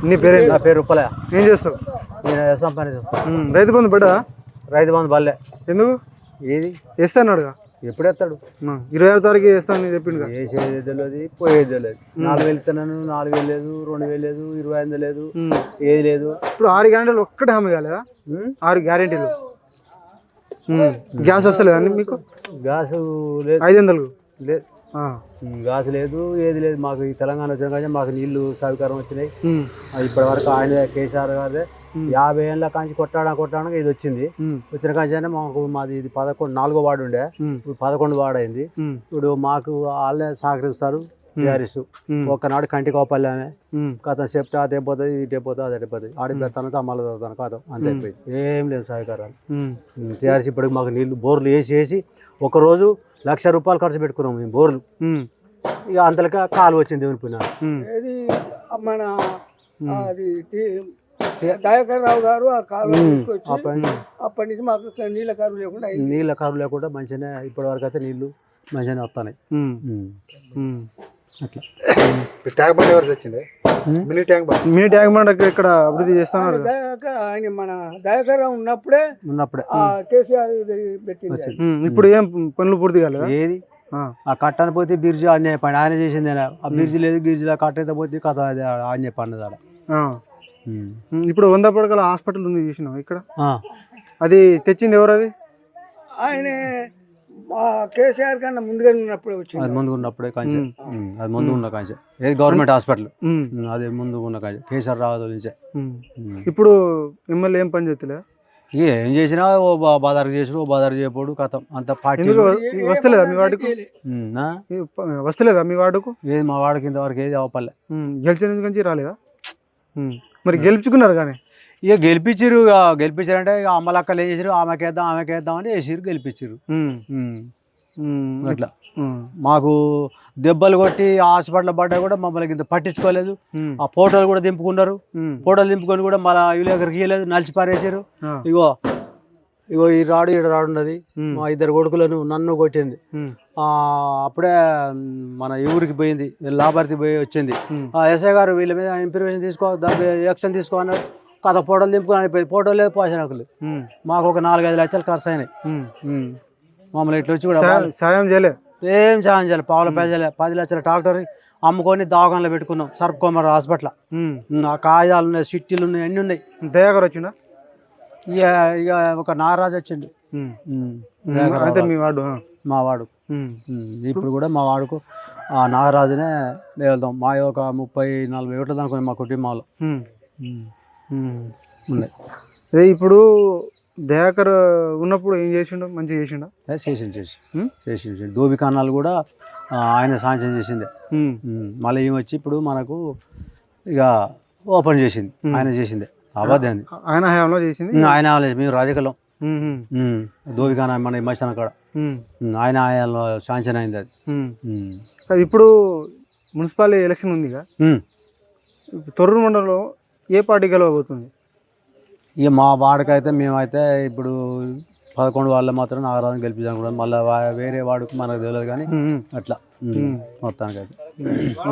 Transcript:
నీ పేరు? నా పేరు ఉప్పలే. ఏం చేస్తావు? నేను వ్యవసాయం పని చేస్తాను. రైతు బంధు పడ్డా? రైతు బంధు బల్లే. ఎందుకు ఏది వేస్తాన్నాడుగా? ఎప్పుడు వేస్తాడు? 25వ తారీఖు వేస్తాను చెప్పిండు. వేసేది తెలియదు, పోయేది తెలియదు. 4,000 ఇస్తున్నాను, 4,000 లేదు, 2,000 లేదు, 25 లేదు, ఏది లేదు. ఇప్పుడు 6 గ్యారెంటీలు ఒక్కటే హామీ కాలేదా? 6 గ్యారెంటీలు. గ్యాస్ వస్తలేదా మీకు? గ్యాస్ లేదు, 500 లేదు, గ్యాస్ లేదు, ఏది లేదు. మాకు ఈ తెలంగాణ వచ్చిన కానీ మాకు నీళ్లు సౌకర్యం వచ్చినాయి. ఇప్పటి వరకు ఆయన కేసీఆర్ గారే 50 ఏళ్ళ కాంచి కొట్టాడానికి ఇది వచ్చింది. వచ్చిన కాంచి మాకు మాది ఇది 4వ వార్డు ఉండే, ఇప్పుడు 11 వార్డు అయింది. ఇప్పుడు మాకు వాళ్ళే సహకరిస్తారు. టీఆర్ఎస్ ఒక్కనాడు కంటి కోపల్లి ఆమె కథ చెప్తే అదే పోతుంది, ఇటే పోతుంది, అదే పోతుంది. ఆడిపోతాను అమ్మలు చదువుతాను కాదు, అంతే అయిపోయింది. ఏం లేదు సహకారాలు. టీఆర్ఎస్ ఇప్పటికి మాకు నీళ్లు బోర్లు వేసి ఒకరోజు ₹1,00,000 ఖర్చు పెట్టుకున్నాం మేము బోర్లు. ఇక అంతలక కాలు వచ్చింది దేవుని పుణ్యాన. ఇది మన అది దయాకర్ రావు గారు ఆ కాలు అప్పటి నుంచి మాకు నీళ్ళ కారు లేకుండా మంచిగానే ఇప్పటి వరకు అయితే నీళ్లు మంచిగానే వస్తున్నాయి. అట్లా ట్యాంక్ బండ్ ఎవరు తెచ్చిండే? మినీ ట్యాంక్ బండ్ ఇక్కడ అభివృద్ధి చేస్తున్నారు. ఆయన మన దయాకర్ రావు ఉన్నప్పుడే కేసీఆర్ పెట్టింది. ఇప్పుడు ఏం పనులు పూర్తి కాలేదు? ఏది ఆ కట్టని పోతే బిర్జి ఆన్య పని ఆయన చేసింది. ఆ బిర్జి లేదు, గిర్జిలో కట్ట అయితే పోతే కథ ఆన్య పన్నది ఆడ. ఇప్పుడు 100 పడకల హాస్పిటల్ ఉంది చూసినావు ఇక్కడ? అది తెచ్చింది ఎవరు? అది ఆయన కేసీఆర్ కన్నా ముందుగా ఉన్నప్పుడే వచ్చింది. అది ముందు ఉన్నప్పుడే కాంచె, అది ముందు ఉన్న కాంచె. ఏది గవర్నమెంట్ హాస్పిటల్ అది ముందు ఉన్న కాంచె కేసీఆర్ రావు నుంచే. ఇప్పుడు మిమ్మల్ని ఏం పని చేస్తలే? ఏం చేసినా ఓ బాదారు చేసిన, ఓ బాదారు చేయపోడు కథం అంత పార్టీ. వస్తలేదా మీ వార్డుకు? వస్తలేదా మీ వార్డుకు? ఏది మా వాడికి ఇంతవరకు ఏది అవపల్లే. గెలిచిన నుంచి రాలేదా? మరి గెలుచుకున్నారు కానీ ఇక గెలిపించారంటే ఇక అమ్మలక్కలు ఏం చేసారు, ఆమెకేద్దాం అని వేసిరు, గెలిపించారు. అట్లా మాకు దెబ్బలు కొట్టి హాస్పిటల్ పడ్డా కూడా మమ్మల్ని ఇంత పట్టించుకోలేదు. ఆ ఫోటోలు కూడా దింపుకున్నారు. ఫోటోలు దింపుకొని కూడా మళ్ళీ విలేకరికి ఇవ్వలేదు, నలిచి పారేసారు. ఇగో ఈ రాడు ఉన్నది. మా 2 కొడుకులను నన్ను కొట్టింది. అప్పుడే మన ఊరికి పోయింది, లాభార్థి పోయి వచ్చింది. ఎస్ఐ గారు వీళ్ళ మీద ఇన్ఫర్మేషన్ యాక్షన్ తీసుకో అన్నాడు. కథ ఫోటోలు దింపుకొని అయిపోయింది. ఫోటోలే పోషణకులు. మాకు ఒక 4-5 లక్షలు ఖర్చు అయినాయి. మమ్మల్ని ఇట్లా వచ్చి కూడా సాయం చేయలేదు, ఏం సాయం చేయాలి. పావుల పైసలే 10 లక్షల ట్రాక్టర్ అమ్ముకొని దవాఖానలో పెట్టుకున్నాం. Surf Kumar hospital. ఆ కాగితాలు ఉన్నాయి, సిట్టీలు ఉన్నాయి, అన్నీ ఉన్నాయి. దయాకర్ వచ్చిందా? ఇక ఒక నాగరాజు వచ్చిండు. మీ వాడు? మా వాడు. ఇప్పుడు కూడా మా వాడుకు ఆ నాగరాజునే వెళ్దాం. మా ఒక 30-40 ఓట్లు దానికి మా కుటుంబంలో ఉన్నాయి. అదే ఇప్పుడు దయాకర్ ఉన్నప్పుడు ఏం చేసిండు? మంచిగా చేసిండా? చేసి డోబి కన్నాలు కూడా ఆయన సాంక్షన్ చేసిందే. మళ్ళీ ఏమి వచ్చి ఇప్పుడు మనకు ఇక ఓపెన్ చేసింది, ఆయన చేసిందే. అబద్ధాన్ని ఆయన హయాంలో చేసింది. ఆయన మేము రాజకీయం దోబికాన మన హిమాచల్ కాడ ఆయన హయాంలో శాంక్షన్ అయింది అది. ఇప్పుడు మున్సిపాలిటీ ఎలక్షన్ ఉందిగా, తొర్రూరు మండలంలో ఏ పార్టీ గెలవబోతుంది? ఇక మా వాడికైతే మేమైతే ఇప్పుడు 11 వాళ్ళు మాత్రం నాగరాజుని గెలిపించాం కూడా. మళ్ళీ వేరే వాడికి మనకు తెలియదు కానీ అట్లా మొత్తానికైతే.